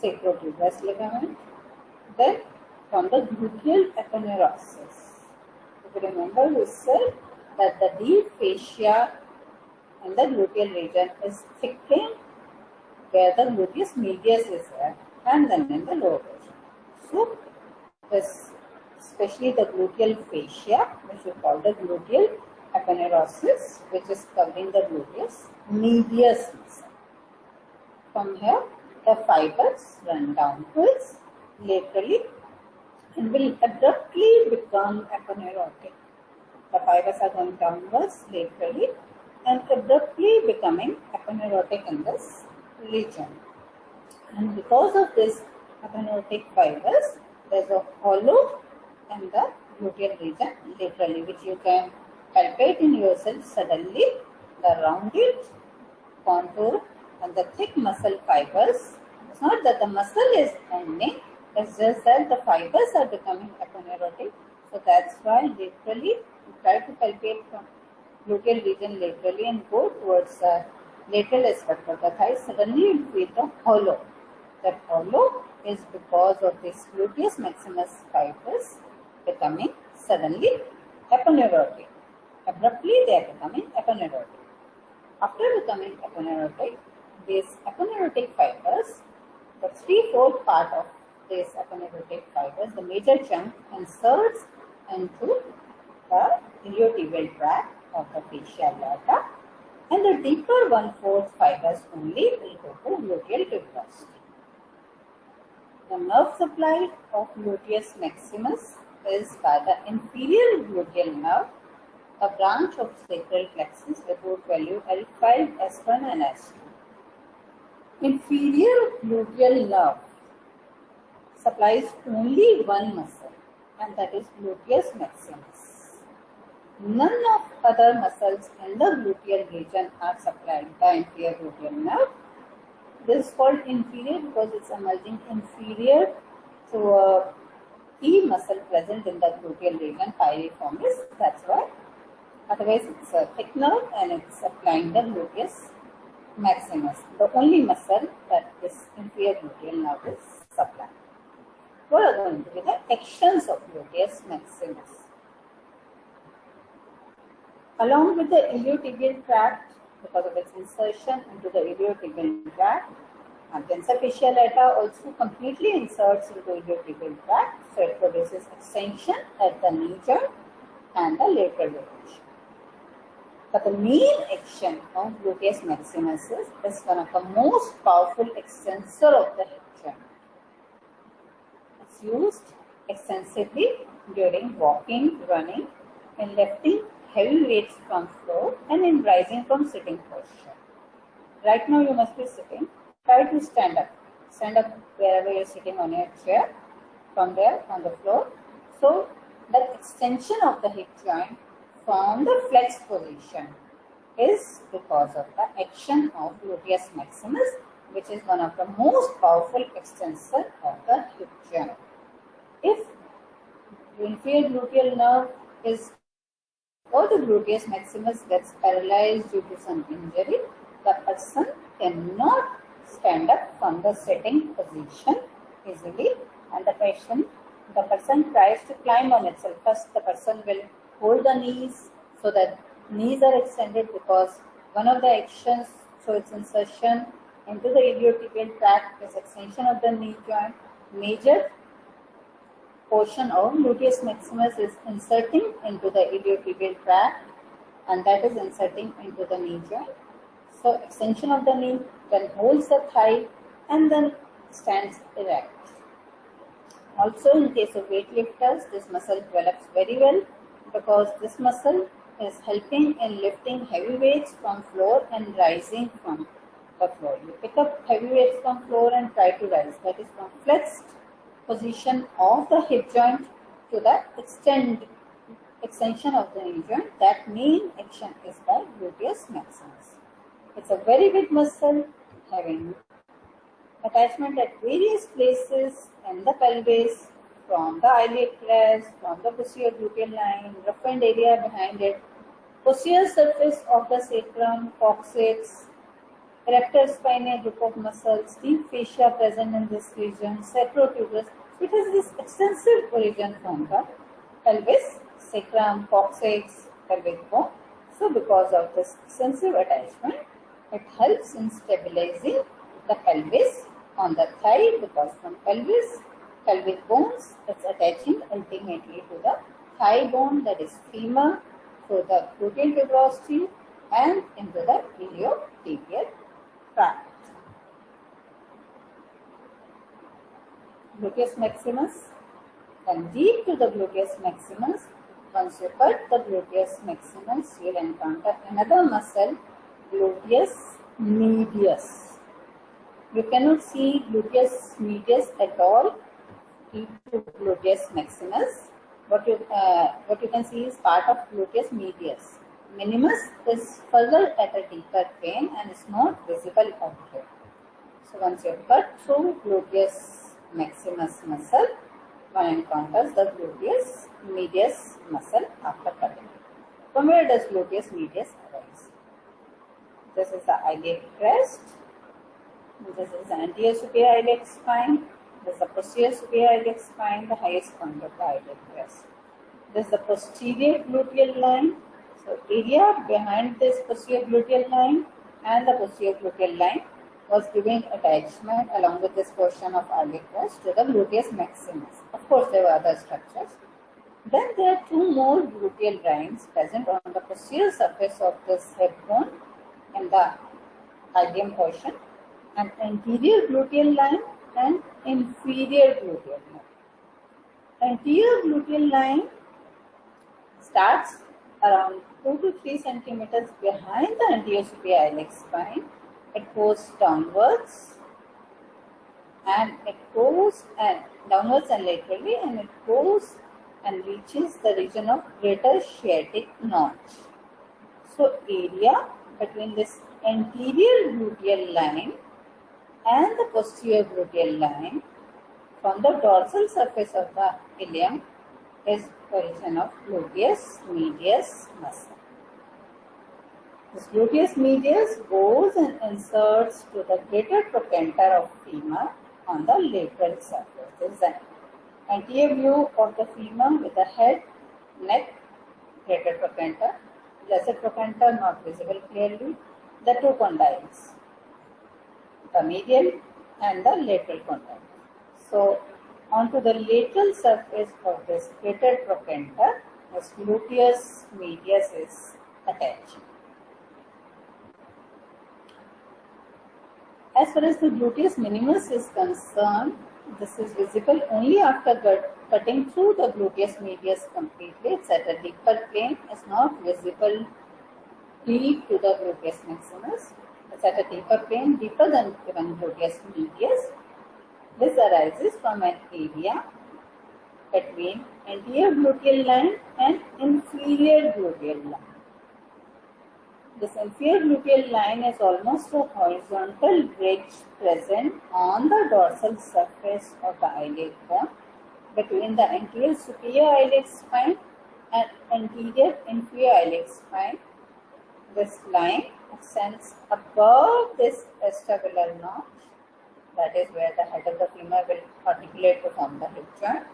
sacrotuberous ligament. Then from the gluteal aponeurosis. If you remember, we said that the deep fascia in the gluteal region is thickened where the gluteus medius is there, and then in the lower portion. So, this, especially the gluteal fascia, which we call the gluteal aponeurosis, which is covering the gluteus medius. From here, the fibers run downwards laterally and will abruptly become aponeurotic. The fibers are going downwards laterally and abruptly becoming aponeurotic in this region. And because of this aponeurotic fibers, there is a hollow in the gluteal region laterally, which you can palpate in yourself suddenly. The rounded contour and the thick muscle fibers. It's not that the muscle is ending, it's just that the fibers are becoming aponeurotic. So that's why laterally you try to palpate from gluteal region laterally and go towards the lateral aspect of the thigh. Suddenly you feel the hollow. That hollow is because of this gluteus maximus fibers becoming suddenly aponeurotic. Abruptly they are becoming aponeurotic. After becoming aponeurotic, these aponeurotic fibers, the 3/4 part of these aponeurotic fibers, the major chunk inserts into the iliotibial tract of the fascia lata, and the deeper 1/4 fibers only will go to gluteal tuberosity. The nerve supply of gluteus maximus is by the inferior gluteal nerve, a branch of sacral plexus with root value L5, S1 and S2. Inferior gluteal nerve supplies only one muscle, and that is gluteus maximus. None of other muscles in the gluteal region are supplied by inferior gluteal nerve. This is called inferior because it's emerging inferior to a key muscle present in the gluteal region, piriformis. That's why. Otherwise, it's a thick nerve and it's supplying the gluteus maximus, the only muscle that this inferior gluteal nerve is supplying. What are going to be the actions of gluteus maximus? Along with the iliotibial tract, because of its insertion into the iliotibial tract, and tensor fascia lata also completely inserts into iliotibial tract, so it produces extension at the knee joint and the lateral rotation. But the main action of gluteus maximus is one of the most powerful extensor of the hip joint. It's used extensively during walking, running, in lifting heavy weights from floor and in rising from sitting posture. Right now you must be sitting. Try to stand up. Stand up wherever you are sitting on your chair. From there, on the floor. So the extension of the hip joint from the flexed position is because of the action of gluteus maximus, which is one of the most powerful extensor of the hip joint. If the inferior gluteal nerve is or the gluteus maximus gets paralyzed due to some injury, the person cannot stand up from the sitting position easily, and the person tries to climb on itself. First, the person will hold the knees so that knees are extended because one of the actions, so its insertion into the iliotibial tract is extension of the knee joint. Major portion of gluteus maximus is inserting into the iliotibial tract, and that is inserting into the knee joint. So extension of the knee, then holds the thigh and then stands erect. Also in case of weightlifters, this muscle develops very well because this muscle is helping in lifting heavy weights from floor and rising from the floor. You pick up heavy weights from floor and try to rise. That is from flexed position of the hip joint to the extension of the knee joint. That main action is by gluteus maximus. It's a very big muscle having attachment at various places in the pelvis, from the iliac crest, from the posterior gluteal line, roughened area behind it, posterior surface of the sacrum, coccyx. erector spinae group of muscles, deep fascia present in this region, sacrotuberous. So it has this extensive origin from the pelvis, sacrum, coccyx, pelvic bone. So because of this extensive attachment, it helps in stabilizing the pelvis on the thigh, because from pelvic bones, it's attaching ultimately to the thigh bone, that is femur, through the gluteal tuberosity and into the iliotibial tract. Gluteus maximus. Then deep to the gluteus maximus, once you cut the gluteus maximus, you will encounter another muscle, gluteus medius. You cannot see gluteus medius at all deep to gluteus maximus. What you can see is part of gluteus medius. Minimus is further at a deeper plane and is not visible out here. So once you cut through gluteus maximus muscle, one encounters the gluteus medius muscle after cutting. From where does gluteus medius arise? This is the iliac crest. This is the anterior superior iliac spine. This is the posterior superior iliac spine, the highest point of the iliac crest. This is the posterior gluteal line. So area behind this posterior gluteal line and the posterior gluteal line was giving attachment along with this portion of iliac crest to the gluteus maximus. Of course, there were other structures. Then there are two more gluteal lines present on the posterior surface of this hip bone in the ilium portion, an anterior gluteal line and inferior gluteal line. Anterior gluteal line starts around 2 to 3 centimeters behind the anterior superior iliac spine. It goes downwards and downwards and laterally, and it goes and reaches the region of greater sciatic notch. So area between this anterior gluteal line and the posterior gluteal line from the dorsal surface of the ilium is origin of gluteus medius muscle. This gluteus medius goes and inserts to the greater trochanter of femur on the lateral surface. This is an anterior view of the femur with the head, neck, greater trochanter, lesser trochanter not visible clearly, the two condyles, the medial and the lateral condyle. So onto the lateral surface of this greater trochanter, this gluteus medius is attached. As far as the gluteus minimus is concerned, this is visible only after cutting through the gluteus medius completely. It's at a deeper plane. It's not visible deep to the gluteus maximus. It's at a deeper plane, deeper than even gluteus medius. This arises from an area between anterior gluteal line and inferior gluteal line. This inferior gluteal line is almost a horizontal ridge present on the dorsal surface of the iliac bone between the anterior superior iliac spine and anterior inferior iliac spine. This line extends above this vestibular notch, that is where the head of the femur will articulate to form the hip joint.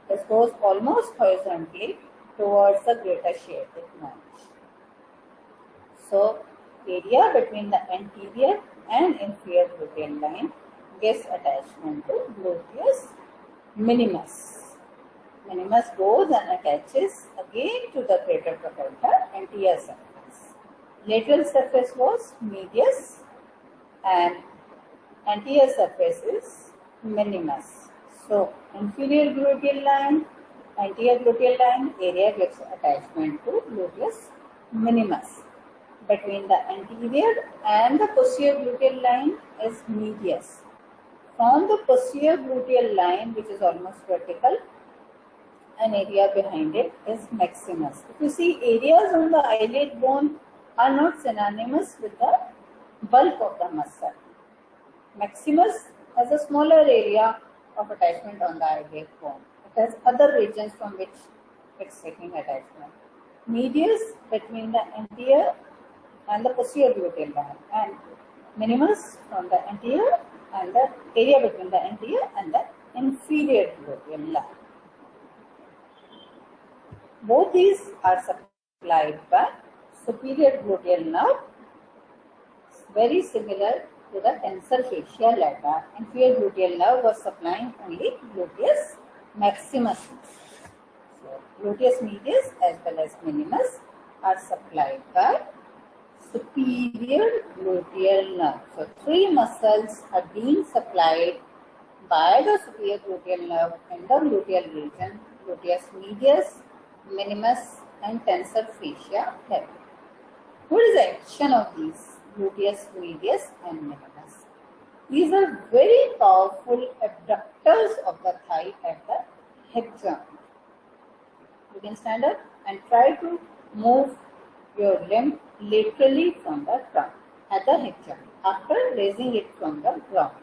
This goes almost horizontally towards the greater sciatic notch. So, area between the anterior and inferior gluteal line gives attachment to gluteus minimus. Minimus goes and attaches again to the greater trochanter, anterior surface. Lateral surface was medius and anterior surface is minimus. So, inferior gluteal line, anterior gluteal line, area gives attachment to gluteus minimus. Between the anterior and the posterior gluteal line is medius. From the posterior gluteal line, which is almost vertical, an area behind it is maximus. If you see, areas on the iliac bone are not synonymous with the bulk of the muscle. Maximus has a smaller area of attachment on the iliac bone. It has other regions from which it's taking attachment. Medius between the anterior and the posterior gluteal line, and minimus from the anterior and the area between the anterior and the inferior gluteal line. Both these are supplied by superior gluteal nerve, very similar to the tensor fascia lata. Inferior gluteal nerve was supplying only gluteus maximus. So, gluteus medius as well as minimus are supplied by superior gluteal nerve. So, three muscles are being supplied by the superior gluteal nerve in the gluteal region: gluteus medius, minimus, and tensor fascia lata. What is the action of these? Gluteus medius and minimus. These are very powerful abductors of the thigh at the hip joint. You can stand up and try to move your limb laterally from the ground at the hip joint after raising it from the ground.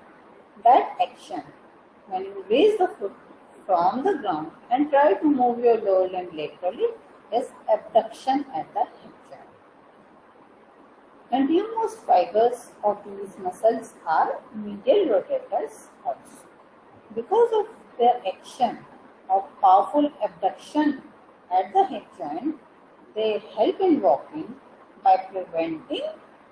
That action, when you raise the foot from the ground and try to move your lower limb laterally, is abduction at the hip joint. Anteriormost fibers of these muscles are medial rotators also. Because of their action of powerful abduction at the hip joint, they help in walking by preventing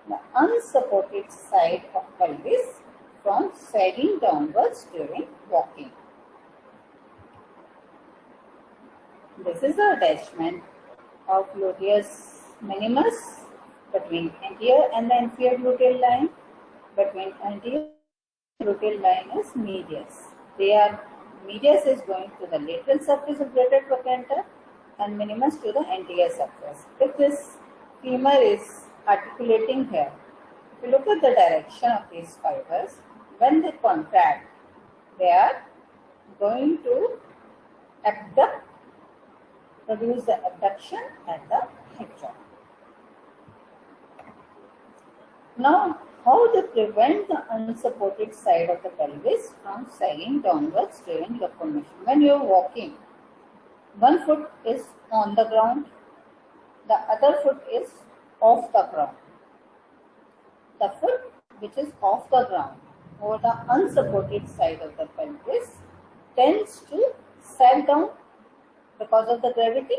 the unsupported side of pelvis from sagging downwards during walking. This is the attachment of gluteus minimus between anterior and the inferior gluteal line. Between anterior gluteal line is medius. Medius is going to the lateral surface of greater trochanter and minimus to the anterior surface. If this femur is articulating here, if you look at the direction of these fibers, when they contract, they are going to abduct, produce the abduction at the hip joint. Now, how they prevent the unsupported side of the pelvis from sagging downwards during locomotion? When you are walking, one foot is on the ground, the other foot is off the ground. The foot which is off the ground or the unsupported side of the pelvis tends to sag down because of the gravity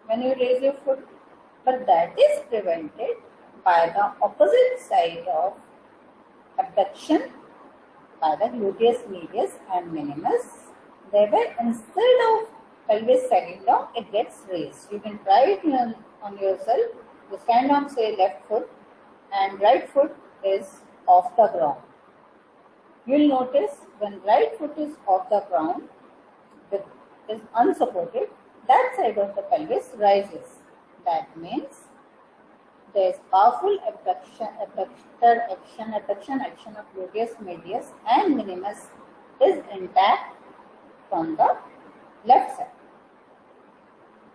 when you raise your foot, but that is prevented by the opposite side of abduction by the gluteus medius and minimus. Thereby, instead of pelvis sagging down, it gets raised. You can try it on yourself. You stand on, say, left foot and right foot is off the ground. You will notice when right foot is off the ground, is unsupported, that side of the pelvis rises. That means there is powerful abduction of gluteus medius and minimus is intact from the left side.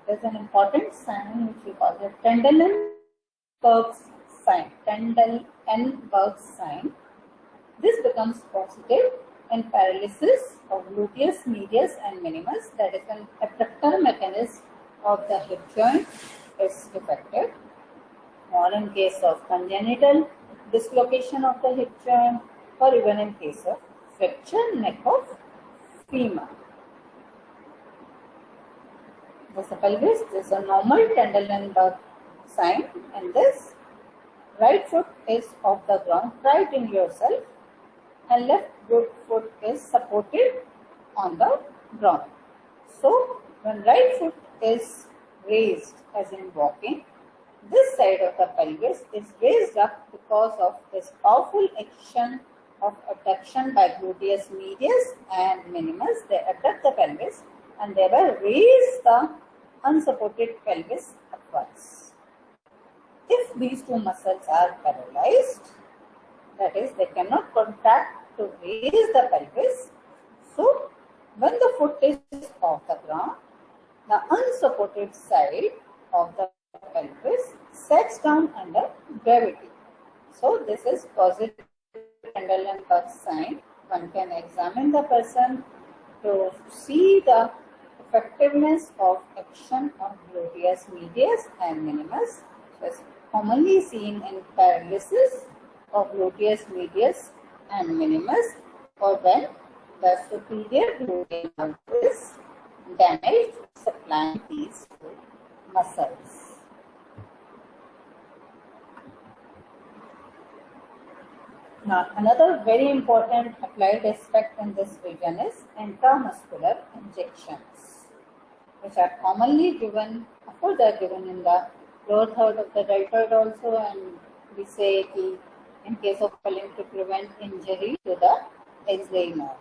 There is an important sign which we call the Trendelenburg's sign. Trendelenburg's sign. This becomes positive in paralysis of gluteus medius and minimus, that is when abductor mechanism of the hip joint is defective, or in case of congenital dislocation of the hip joint, or even in case of fracture neck of femur. This is the pelvis. This is a normal Trendelenburg sign, and this right foot is off the ground. Try it in yourself, and left foot is supported on the ground. So, when right foot is raised, as in walking, this side of the pelvis is raised up because of this powerful action of abduction by gluteus medius and minimus. They abduct the pelvis and thereby raise the unsupported pelvis upwards. If these two muscles are paralyzed, that is, they cannot contract to raise the pelvis, so when the foot is off the ground, the unsupported side of the pelvis sags down under gravity. So this is positive Trendelenburg sign. One can examine the person to see the effectiveness of action of gluteus medius and minimus. So it's commonly seen in paralysis of gluteus medius and minimus, or when the superior gluteal nerve is damaged supplying these two muscles. Now, another very important applied aspect in this region is intramuscular injections, which are commonly given. Of course, they are given in the lower third of the deltoid also, and we say that in case of swelling to prevent injury to the axillary nerve.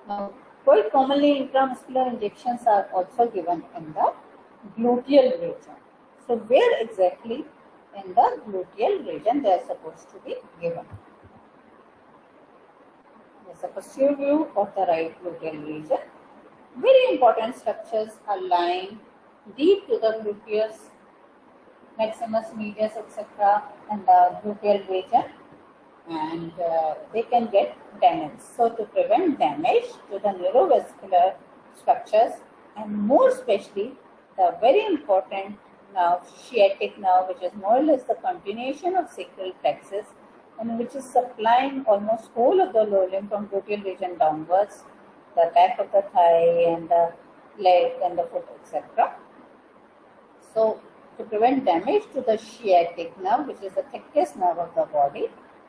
Now, quite commonly intramuscular injections are also given in the gluteal region. So, where exactly in the gluteal region they are supposed to be given? This is a posterior view of the right gluteal region. Very important structures are lying deep to the gluteus maximus, medius, etc. and the gluteal region, and they can get damaged. So, to prevent damage to the neurovascular structures, and more especially the very important nerve, sciatic nerve, which is more or less the continuation of sacral plexus, and which is supplying almost whole of the lower limb from gluteal region downwards, the back of the thigh and the leg and the foot, etc. So, to prevent damage to the sciatic nerve, which is the thickest nerve of the body,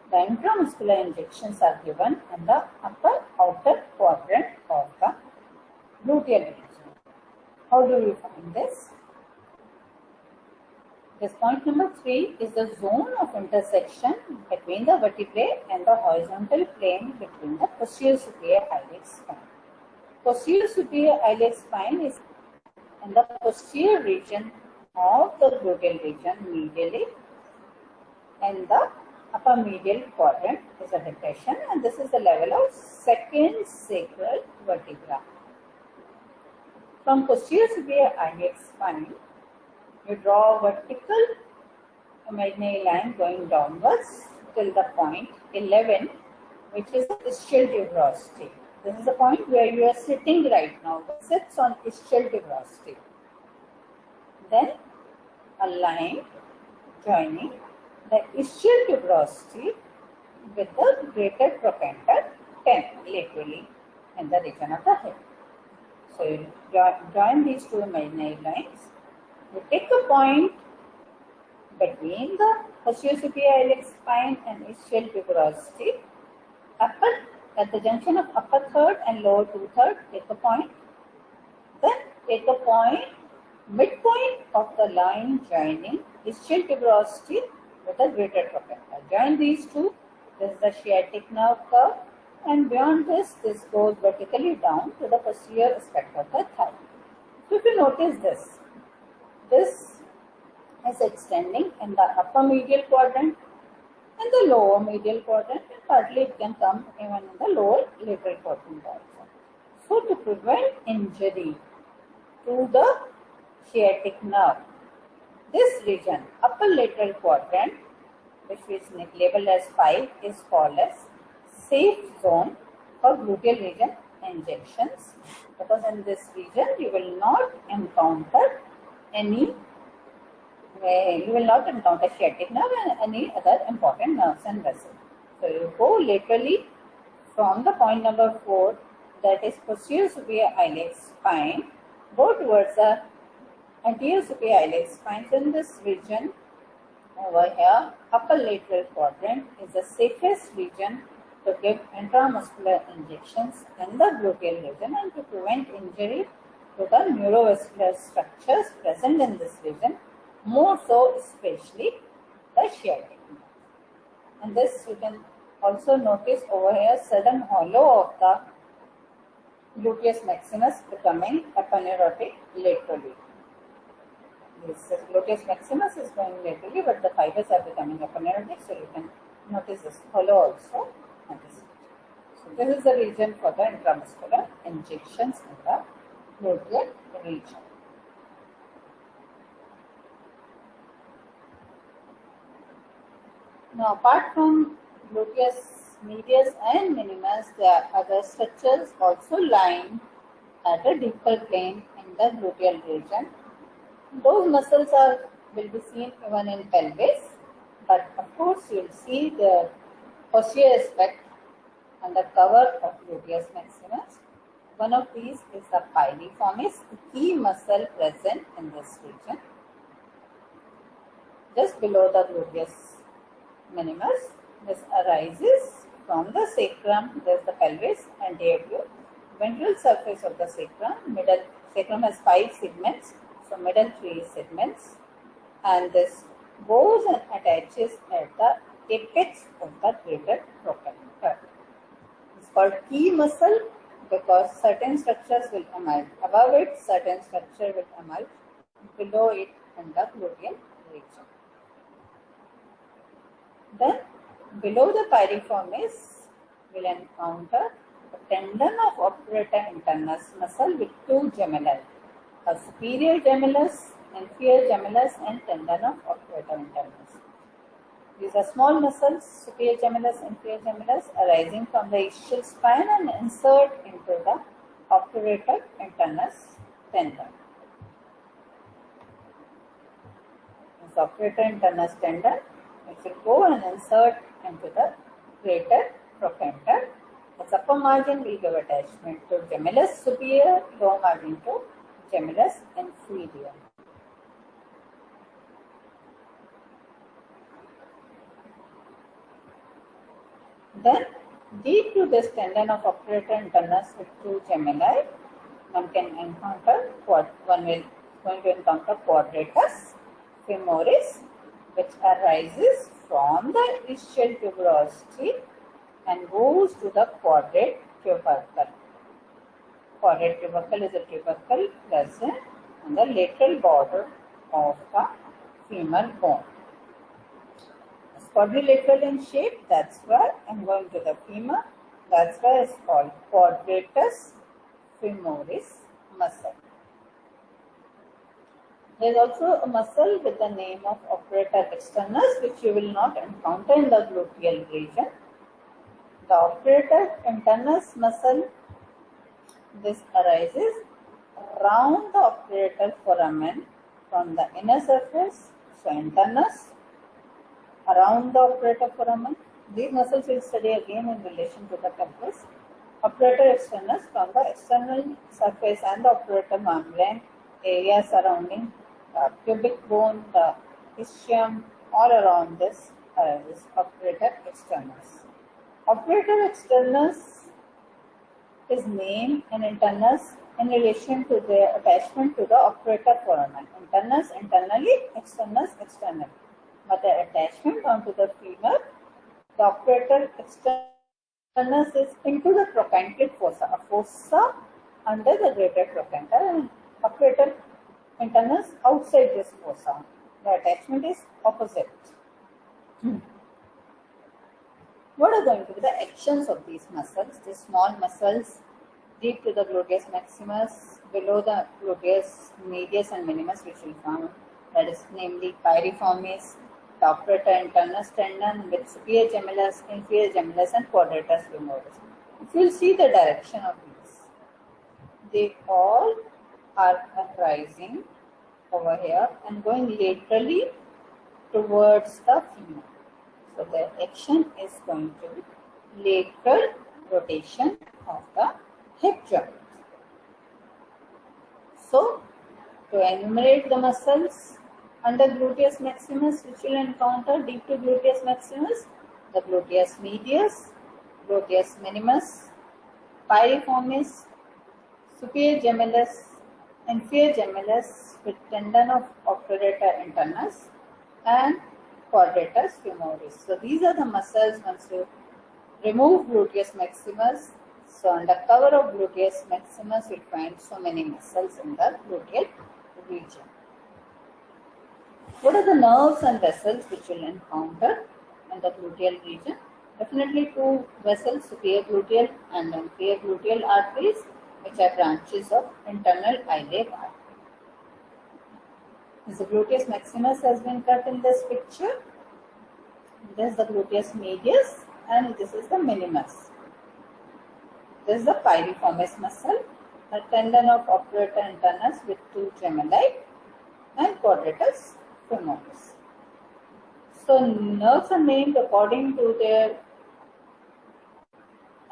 the intramuscular injections are given in the upper outer quadrant of the gluteal region. How do we find this? This point number 3 is the zone of intersection between the vertebrae and the horizontal plane between the posterior superior iliac spine. Posterior superior iliac spine is in the posterior region of the gluteal region medially, and the upper medial quadrant is a depression, and this is the level of second sacral vertebra. From posterior superior iliac spine, you draw a vertical imaginary line going downwards till the point 11, which is ischial tuberosity. This is the point where you are sitting right now. It sits on ischial tuberosity. Then a line joining the ischial tuberosity with the greater trochanter 10 laterally in the region of the head. So you join these two imaginary lines. You take a point between the posterior superior iliac spine and ischial tuberosity. At the junction of upper third and lower two-third, take a point. Then take a point, midpoint of the line joining ischial tuberosity with a greater trochanter. Join these two. This is the sciatic nerve curve, and beyond this, this goes vertically down to the posterior aspect of the thigh. So if you notice this is extending in the upper medial quadrant and the lower medial quadrant, and partly it can come even in the lower lateral quadrant also. So to prevent injury to the sciatic nerve, this region, upper lateral quadrant, which is labeled as 5, is called as safe zone for gluteal region injections, because in this region you will not encounter sciatic nerve and any other important nerves and vessels. So you go laterally from the point number 4, that is posterior superior iliac spine, go towards the anterior superior iliac spine. So in this region over here, upper lateral quadrant is the safest region to give intramuscular injections in the gluteal region and to prevent injury to the neurovascular structures present in this region, more so especially the sciatic nerve. And this you can also notice over here, sudden hollow of the gluteus maximus becoming aponeurotic laterally. This gluteus maximus is going laterally, but the fibers are becoming aponeurotic, so you can notice this hollow also on this region. So this is the region for the intramuscular injections in the gluteal region. Now, apart from gluteus medius and minimus, there are other structures also lying at a deeper plane in the gluteal region. Those muscles will be seen even in pelvis, But of course, you'll see the posterior aspect on the cover of gluteus maximus. One of these is the piriformis, the key muscle present in this region. Just below the gluteus minimus, this arises from the sacrum. There is the pelvis, anterior, ventral surface of the sacrum. Middle sacrum has 5 segments, so middle 3 segments, and this goes and attaches at the apex of the greater trochanter. It's called key muscle because certain structures will emerge above it, certain structure will emerge below it in the gluteal region. Then below the piriformis, we will encounter a tendon of obturator internus muscle with 2 gemella, a superior gemellus, inferior gemellus, and tendon of obturator internus. These are small muscles, superior gemellus, inferior gemellus, arising from the ischial spine and insert into the obturator internus tendon. This obturator internus tendon, it will go and insert into the greater trochanter. Its upper margin will give attachment to gemellus superior, lower margin to gemellus inferior. Then, deep to this tendon of obturator internus with 2 gemelli, one can encounter quadratus femoris, which arises from the ischial tuberosity and goes to the quadrate tubercle. Quadrate tubercle is a tubercle present on the lateral border of the femur bone. It's quadrilateral in shape, that's why I'm going to the femur. That's why it's called quadratus femoris muscle. There is also a muscle with the name of obturator externus, which you will not encounter in the gluteal region. The obturator internus muscle, this arises around the obturator foramen from the inner surface, so internus, around the obturator foramen. These muscles we will study again in relation to the pelvis. Obturator externus from the external surface and the obturator membrane area surrounding the pubic bone, the ischium, all around this obturator externus. Obturator externus is named in internus in relation to their attachment to the obturator foramen. Internus internally, externus externally. But the attachment onto the femur, the obturator externus is into the trochanteric fossa, a fossa under the greater trochanter, and obturator internus outside this fossa. The attachment is opposite. What are going to be the actions of these muscles? These small muscles deep to the gluteus maximus, below the gluteus medius and minimus, which we found, that is namely piriformis, the obturator internus tendon with superior gemellus, inferior gemellus, and quadratus femoris. If you will see the direction of these, they all are rising over here and going laterally towards the femur. So the action is going to be lateral rotation of the hip joint. So, to enumerate the muscles under gluteus maximus, which you will encounter deep to gluteus maximus, the gluteus medius, gluteus minimus, piriformis, superior gemellus, inferior gemellus with tendon of obturator internus, and quadratus femoris. So these are the muscles once you remove gluteus maximus. So under cover of gluteus maximus, you will find so many muscles in the gluteal region. What are the nerves and vessels which you will encounter in the gluteal region? Definitely 2 vessels, superior gluteal and inferior gluteal arteries, which are branches of internal iliac artery. The gluteus maximus has been cut in this picture. This is the gluteus medius and this is the minimus. This is the piriformis muscle, the tendon of obturator internus with 2 gemelli, and quadratus femoris. So nerves are named according to their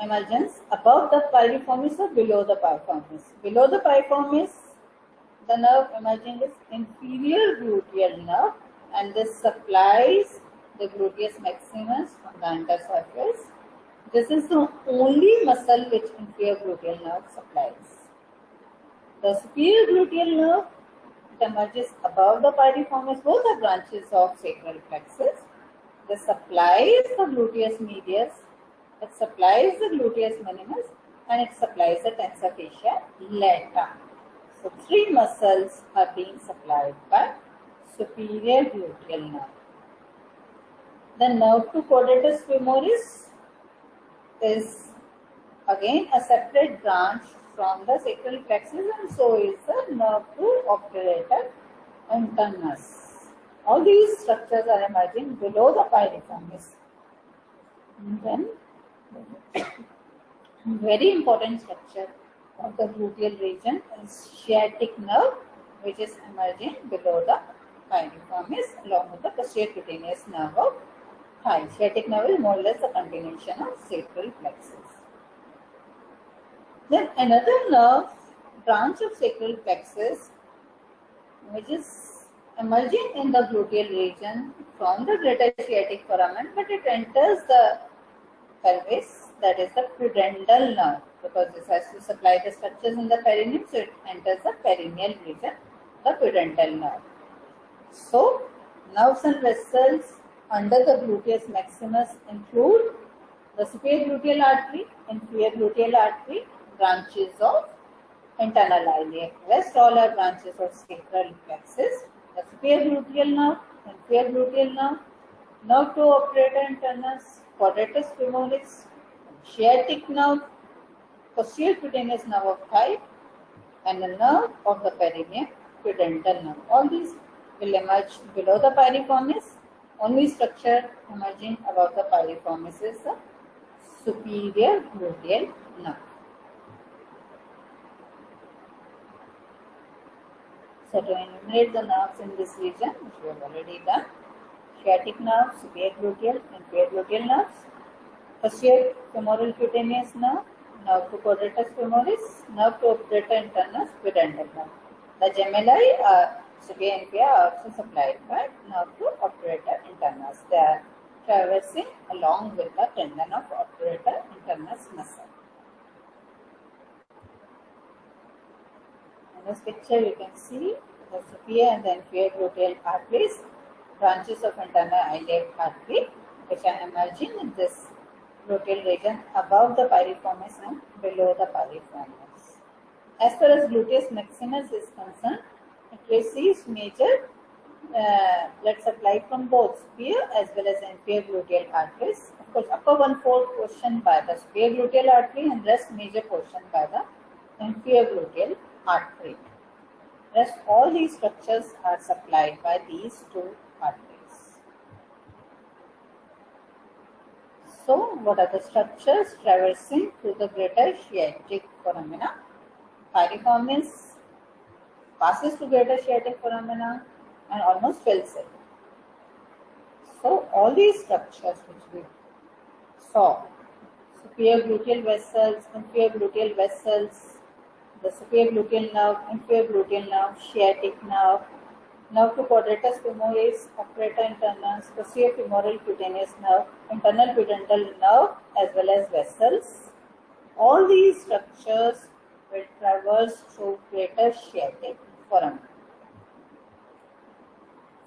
emergence above the piriformis or below the piriformis. Below the piriformis, the nerve emerging is inferior gluteal nerve, and this supplies the gluteus maximus from the undersurface. This is the only muscle which inferior gluteal nerve supplies. The superior gluteal nerve, it emerges above the piriformis. Both are branches of sacral plexus. This supplies the gluteus medius, it supplies the gluteus minimus, and it supplies the tensor fascia lata. So three muscles are being supplied by superior gluteal nerve. The nerve to quadratus femoris is again a separate branch from the sacral plexus, and so is the nerve to obturator internus. All these structures are emerging below the piriformis. And then, very important structure of the gluteal region is sciatic nerve, which is emerging below the piriformis along with the posterior cutaneous nerve of thigh. Sciatic nerve is more or less a continuation of sacral plexus. Then another nerve branch of sacral plexus, which is emerging in the gluteal region from the greater sciatic foramen, but it enters the pelvis, that is the pudendal nerve, because this has to supply the structures in the perineum, so it enters the perineal region, the pudendal nerve. So, nerves and vessels under the gluteus maximus include the superior gluteal artery, inferior gluteal artery, branches of internal iliac crest, all are branches of sacral plexus, the superior gluteal nerve, inferior gluteal nerve, nerve to obturator internus, quadratus femoris, sciatic nerve, posterior cutaneous nerve of thigh, and the nerve of the perineum, pudendal nerve. All these will emerge below the piriformis. Only structure emerging above the piriformis is the superior gluteal nerve. So to enumerate the nerves in this region, which we have already done, sciatic nerve, superior gluteal, inferior gluteal nerves, posterior femoral cutaneous nerve, nerve to quadratus femoris, nerve to obturator internus, pudendal nerve. The gemelli are superior and inferior are also supplied by nerve to obturator internus. They are traversing along with the tendon of obturator internus muscle. In this picture, you can see the superior and the inferior gluteal arteries, branches of internal iliac artery, which are emerging in this gluteal region above the piriformis and below the piriformis. As far as gluteus maximus is concerned, it receives major blood supply from both superior as well as inferior gluteal arteries. Of course, upper 1/4 portion by the superior gluteal artery and rest major portion by the inferior gluteal artery. Rest all these structures are supplied by these two arteries. So, what are the structures traversing through the greater sciatic foramina? Piriformis passes to greater sciatic foramina and almost fills it. So, all these structures which we saw, superior gluteal vessels, inferior gluteal vessels, the superior gluteal nerve, inferior gluteal nerve, sciatic nerve, nerve to quadratus femoris, obturator internus, posterior femoral cutaneous nerve, internal pudendal nerve, as well as vessels. All these structures will traverse through greater sciatic foramina.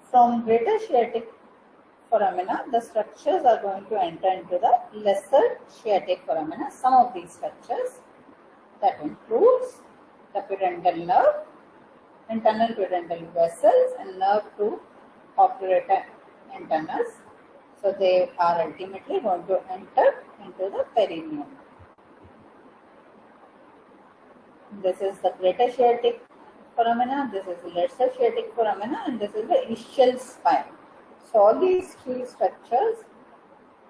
From greater sciatic foramina, the structures are going to enter into the lesser sciatic foramina. Some of these structures, that includes the pudendal nerve, internal pudendal vessels, and nerve to obturator internus. So they are ultimately going to enter into the perineum. This is the greater sciatic foramina, this is the lesser sciatic foramina, and this is the ischial spine. So all these three structures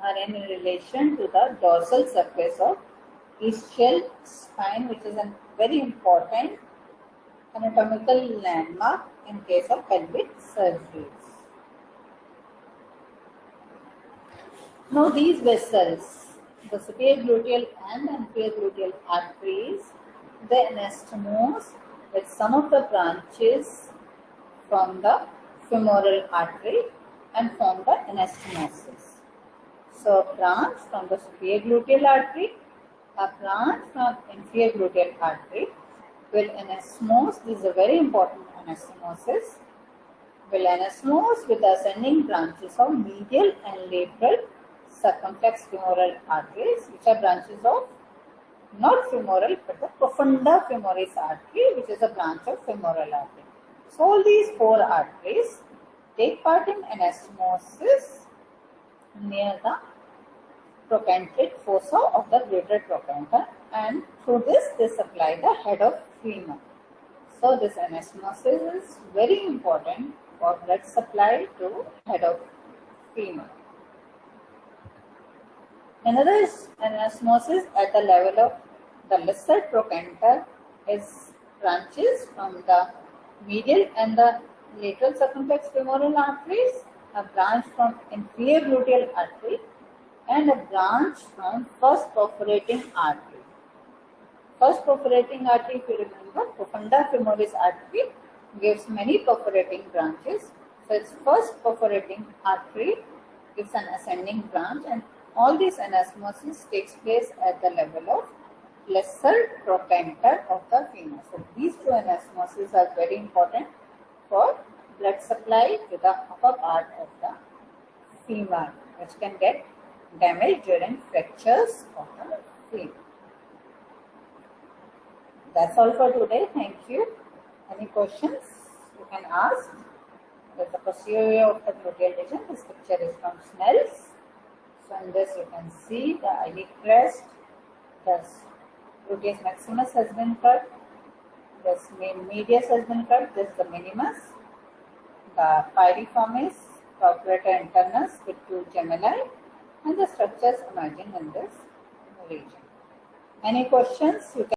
are in relation to the dorsal surface of ischial spine, which is a very important anatomical landmark in case of pelvic surgeries. Now these vessels, the superior gluteal and inferior gluteal arteries, they anastomose with some of the branches from the femoral artery and form the anastomosis. So a branch from the superior gluteal artery, a branch from inferior gluteal artery will anastomose. This is a very important anastomosis. Will anastomose with the ascending branches of medial and lateral circumflex femoral arteries, which are branches of not femoral but the profunda femoris artery, which is a branch of femoral artery. So all these four arteries take part in anastomosis near the trochanteric fossa of the greater trochanter, and through this they supply the head of femur. So this anastomosis is very important for blood supply to head of femur. Another is anastomosis at the level of the lesser trochanter is branches from the medial and the lateral circumflex femoral arteries, a branch from inferior gluteal artery, and a branch from first perforating artery. First perforating artery, if you remember, profunda femoris artery gives many perforating branches. So its first perforating artery is an ascending branch, and all these anastomosis takes place at the level of lesser trochanter of the femur. So these two anastomosis are very important for blood supply to the upper part of the femur, which can get damaged during fractures of the femur. That's all for today. Thank you. Any questions you can ask. There's the posterior of the gluteal region. This picture is from Snell's. So in this you can see the iliac crest. This gluteus maximus has been cut. This medius has been cut. This is the minimus. The piriformis, procurator internus with two gemelli, and the structures emerging in this region. Any questions? You can